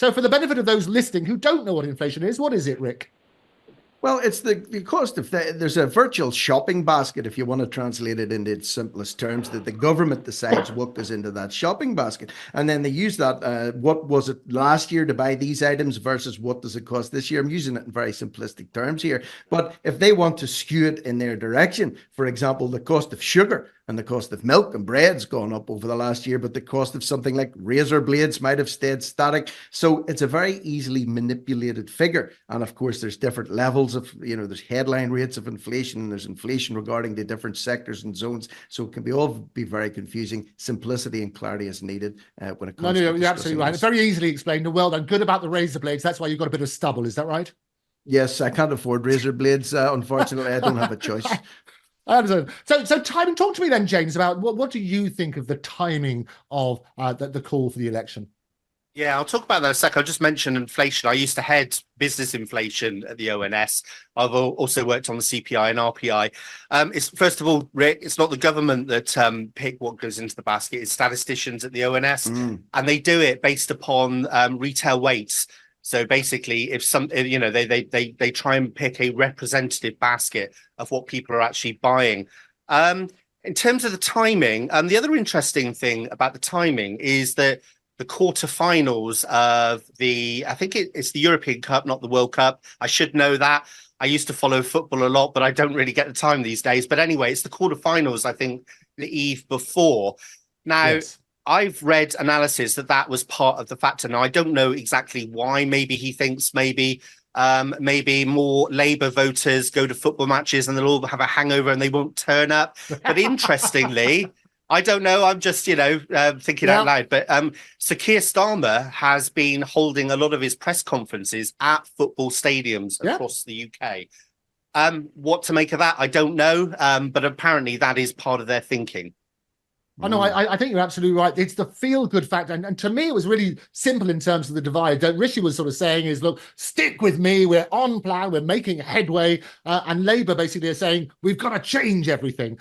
So for the benefit of those listening who don't know what inflation is, what is it, Rick? Well, it's the cost of there's a virtual shopping basket, if you want to translate it into its simplest terms, that the government decides what goes into that shopping basket. And then they use that, what was it last year to buy these items versus what does it cost this year? I'm using it in very simplistic terms here. But if they want to skew it in their direction, for example, the cost of sugar and the cost of milk and bread's gone up over the last year, but the cost of something like razor blades might have stayed static. So it's a very easily manipulated figure. And of course, there's different levels of, there's headline rates of inflation, and there's inflation regarding the different sectors and zones. So it can be very confusing. Simplicity and clarity is needed when it comes to you're absolutely right. It's very easily explained. Well done. Good about the razor blades. That's why you've got a bit of stubble. Is that right? Yes, I can't afford razor blades. Unfortunately, I don't have a choice. I understand. So timing. Talk to me then, James, about what do you think of the timing of the call for the election? Yeah, I'll talk about that in a sec. I just mentioned inflation. I used to head business inflation at the ONS. I've also worked on the CPI and RPI. It's first of all, Rick, it's not the government that pick what goes into the basket. It's statisticians at the ONS, and they do it based upon retail weights. So basically, if they try and pick a representative basket of what people are actually buying. In terms of the timing, the other interesting thing about the timing is that the quarterfinals of I think it's the European Cup, not the World Cup. I should know that. I used to follow football a lot, but I don't really get the time these days. But anyway, it's the quarterfinals, I think, the eve before. Now, yes. I've read analysis that was part of the factor. Now, I don't know exactly why. Maybe he thinks maybe more Labour voters go to football matches and they'll all have a hangover and they won't turn up. But interestingly, I don't know. I'm just, thinking out loud. But Sir Keir Starmer has been holding a lot of his press conferences at football stadiums across the UK. What to make of that, I don't know. But apparently that is part of their thinking. Oh, no, I think you're absolutely right. It's the feel-good factor. And to me, it was really simple in terms of the divide. Rishi was sort of saying is, look, stick with me. We're on plan. We're making headway. And Labour basically are saying, we've got to change everything.